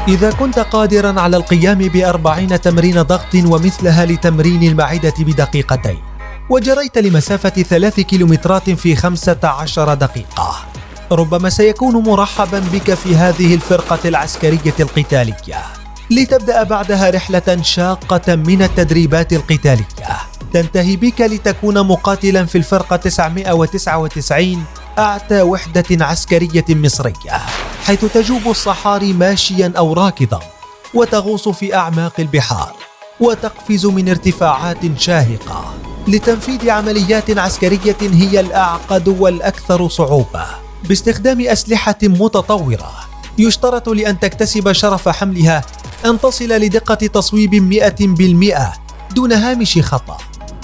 إذا كنت قادراً على القيام ب40 تمرين ضغط ومثلها لتمرين المعدة بدقيقتين، وجريت لمسافة 3 كيلومترات في 15 دقيقة، ربما سيكون مرحباً بك في هذه الفرقة العسكرية القتالية، لتبدأ بعدها رحلة شاقة من التدريبات القتالية تنتهي بك لتكون مقاتلاً في الفرقة 999 أعتى وحدة عسكرية مصرية، حيث تجوب الصحاري ماشياً أو راكضاً، وتغوص في أعماق البحار، وتقفز من ارتفاعات شاهقة لتنفيذ عمليات عسكرية هي الأعقد والأكثر صعوبة، باستخدام أسلحة متطورة. يشترط لأن تكتسب شرف حملها أن تصل لدقة تصويب 100% دون هامش خطأ.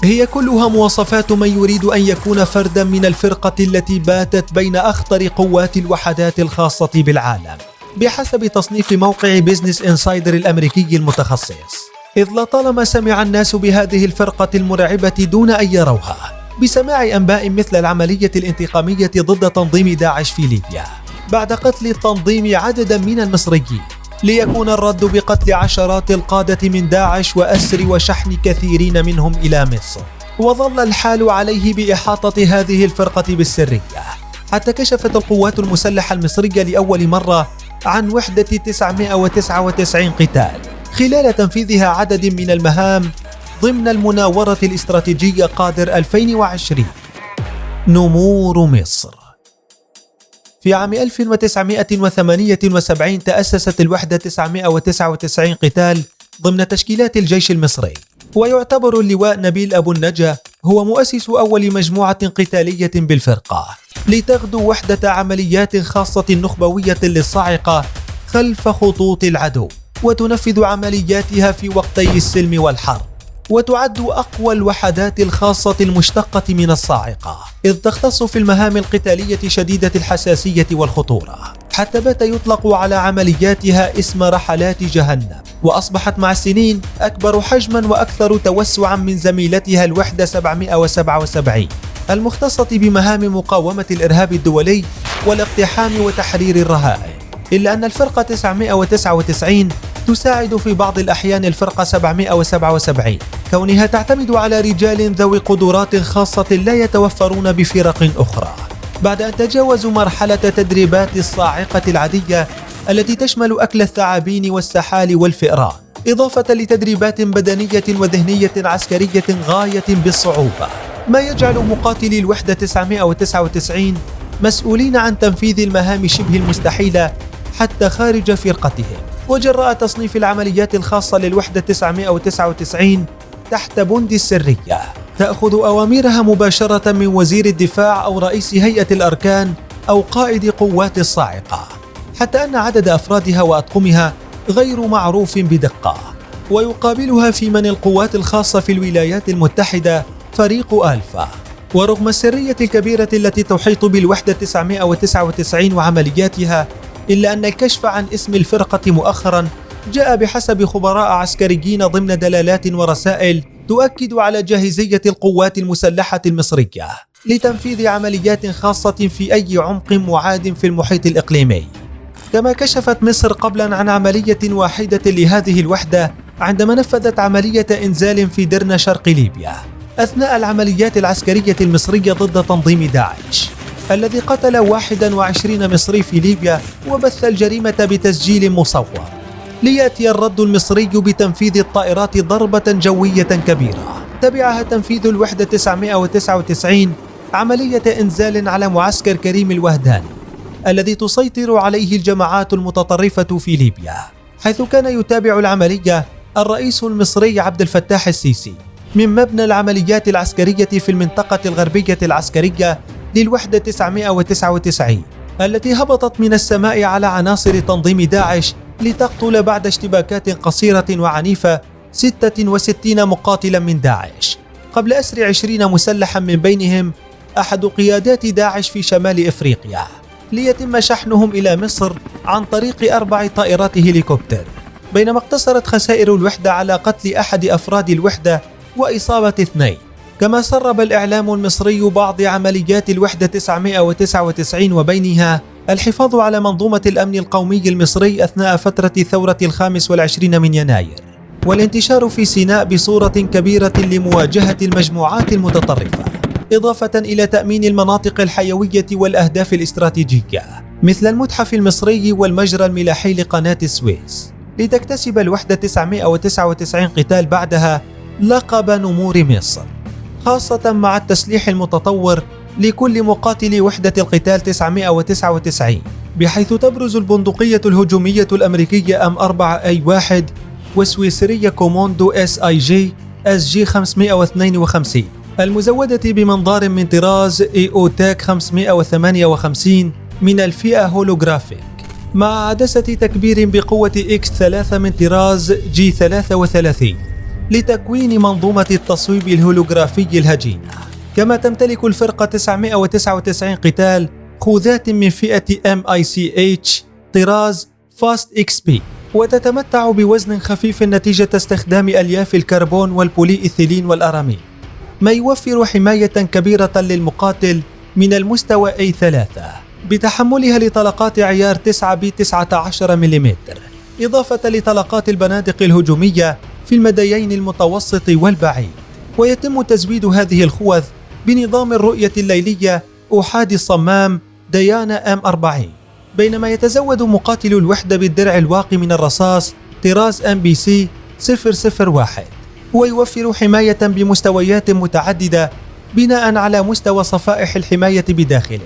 هي كلها مواصفات من يريد أن يكون فردا من الفرقة التي باتت بين أخطر قوات الوحدات الخاصة بالعالم، بحسب تصنيف موقع بيزنس إنسايدر الأمريكي المتخصص. إذ لطالما سمع الناس بهذه الفرقة المرعبة دون أن يروها، بسماع أنباء مثل العملية الانتقامية ضد تنظيم داعش في ليبيا بعد قتل التنظيم عددا من المصريين، ليكون الرد بقتل عشرات القادة من داعش وأسر وشحن كثيرين منهم إلى مصر. وظل الحال عليه بإحاطة هذه الفرقة بالسرية، حتى كشفت القوات المسلحة المصرية لأول مرة عن وحدة 999 قتال خلال تنفيذها عدد من المهام ضمن المناورة الاستراتيجية قادر 2020. نمور مصر. في عام 1978 تأسست الوحدة 999 قتال ضمن تشكيلات الجيش المصري، ويعتبر اللواء نبيل أبو النجا هو مؤسس أول مجموعة قتالية بالفرقة، لتغدو وحدة عمليات خاصة نخبوية للصاعقة خلف خطوط العدو، وتنفذ عملياتها في وقتي السلم والحرب، وتعد أقوى الوحدات الخاصة المشتقة من الصاعقة، إذ تختص في المهام القتالية شديدة الحساسية والخطورة، حتى بات يطلق على عملياتها اسم رحلات جهنم، وأصبحت مع السنين أكبر حجما وأكثر توسعا من زميلتها الوحدة 777 المختصة بمهام مقاومة الإرهاب الدولي والاقتحام وتحرير الرهائن. إلا أن الفرقة 999 تساعد في بعض الأحيان الفرقة 777، كونها تعتمد على رجال ذوي قدرات خاصة لا يتوفرون بفرق أخرى، بعد أن تجاوزوا مرحلة تدريبات الصاعقة العادية التي تشمل أكل الثعابين والسحال والفئران، إضافة لتدريبات بدنية وذهنية عسكرية غاية بالصعوبة، ما يجعل مقاتلي الوحدة 999 مسؤولين عن تنفيذ المهام شبه المستحيلة حتى خارج فرقتهم. وجراء تصنيف العمليات الخاصة للوحدة 999 تحت بند السرية، تأخذ أوامرها مباشرة من وزير الدفاع أو رئيس هيئة الأركان أو قائد قوات الصاعقة، حتى أن عدد أفرادها وأطقمها غير معروف بدقة. ويقابلها في من القوات الخاصة في الولايات المتحدة فريق ألفا. ورغم السرية الكبيرة التي تحيط بالوحدة 999 وعملياتها، إلا أن الكشف عن اسم الفرقة مؤخرا جاء بحسب خبراء عسكريين ضمن دلالات ورسائل تؤكد على جاهزية القوات المسلحة المصرية لتنفيذ عمليات خاصة في أي عمق معاد في المحيط الإقليمي. كما كشفت مصر قبلا عن عملية واحدة لهذه الوحدة عندما نفذت عملية إنزال في درنا شرق ليبيا أثناء العمليات العسكرية المصرية ضد تنظيم داعش، الذي قتل 21 مصري في ليبيا وبث الجريمة بتسجيل مصور، ليأتي الرد المصري بتنفيذ الطائرات ضربة جوية كبيرة. تبعها تنفيذ الوحدة 999 عملية إنزال على معسكر كريم الوهداني الذي تسيطر عليه الجماعات المتطرفة في ليبيا، حيث كان يتابع العملية الرئيس المصري عبد الفتاح السيسي من مبنى العمليات العسكرية في المنطقة الغربية العسكرية للوحدة 999 التي هبطت من السماء على عناصر تنظيم داعش لتقتل بعد اشتباكات قصيرة وعنيفة 66 مقاتلا من داعش، قبل أسر 20 مسلحا من بينهم أحد قيادات داعش في شمال إفريقيا، ليتم شحنهم إلى مصر عن طريق 4 طائرات هليكوبتر، بينما اقتصرت خسائر الوحدة على قتل أحد أفراد الوحدة وإصابة 2. كما سرب الإعلام المصري بعض عمليات الوحدة 999 وبينها الحفاظ على منظومة الأمن القومي المصري أثناء فترة ثورة 25 من يناير، والانتشار في سيناء بصورة كبيرة لمواجهة المجموعات المتطرفة، إضافة إلى تأمين المناطق الحيوية والأهداف الاستراتيجية مثل المتحف المصري والمجرى الملاحي لقناة السويس، لتكتسب الوحدة 999 قتال بعدها لقب نمور مصر، خاصة مع التسليح المتطور لكل مقاتلي وحدة القتال 999، بحيث تبرز البندقية الهجومية الأمريكية M4A1 والسويسرية كوموندو SIG SG 552 المزودة بمنظار من طراز EOTech 558 من الفئة هولوغرافيك، مع عدسة تكبير بقوة X3 من طراز G33 لتكوين منظومة التصويب الهولوغرافي الهجينة. كما تمتلك الفرقة 999 قتال خوذات من فئة MICH طراز Fast XP، وتتمتع بوزن خفيف نتيجة استخدام ألياف الكربون والبولي إيثيلين والأراميد، ما يوفر حماية كبيرة للمقاتل من المستوى A3 بتحملها لطلقات عيار 9 ب 19 ملم، إضافة لطلقات البنادق الهجومية في المديين المتوسط والبعيد. ويتم تزويد هذه الخوذ بنظام الرؤية الليلية أحادي الصمام ديانا M40، بينما يتزود مقاتل الوحدة بالدرع الواقي من الرصاص طراز MBC 001، ويوفر حماية بمستويات متعددة بناء على مستوى صفائح الحماية بداخله،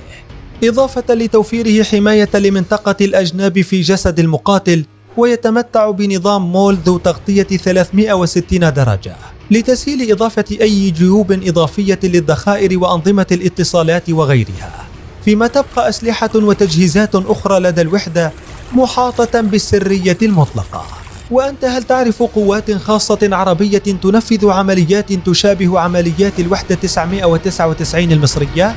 إضافة لتوفيره حماية لمنطقة الأجناب في جسد المقاتل. ويتمتع بنظام مول ذو تغطية 360 درجة لتسهيل إضافة أي جيوب إضافية للذخائر وأنظمة الاتصالات وغيرها، فيما تبقى أسلحة وتجهيزات أخرى لدى الوحدة محاطة بالسرية المطلقة. وأنت هل تعرف قوات خاصة عربية تنفذ عمليات تشابه عمليات الوحدة 999 المصرية؟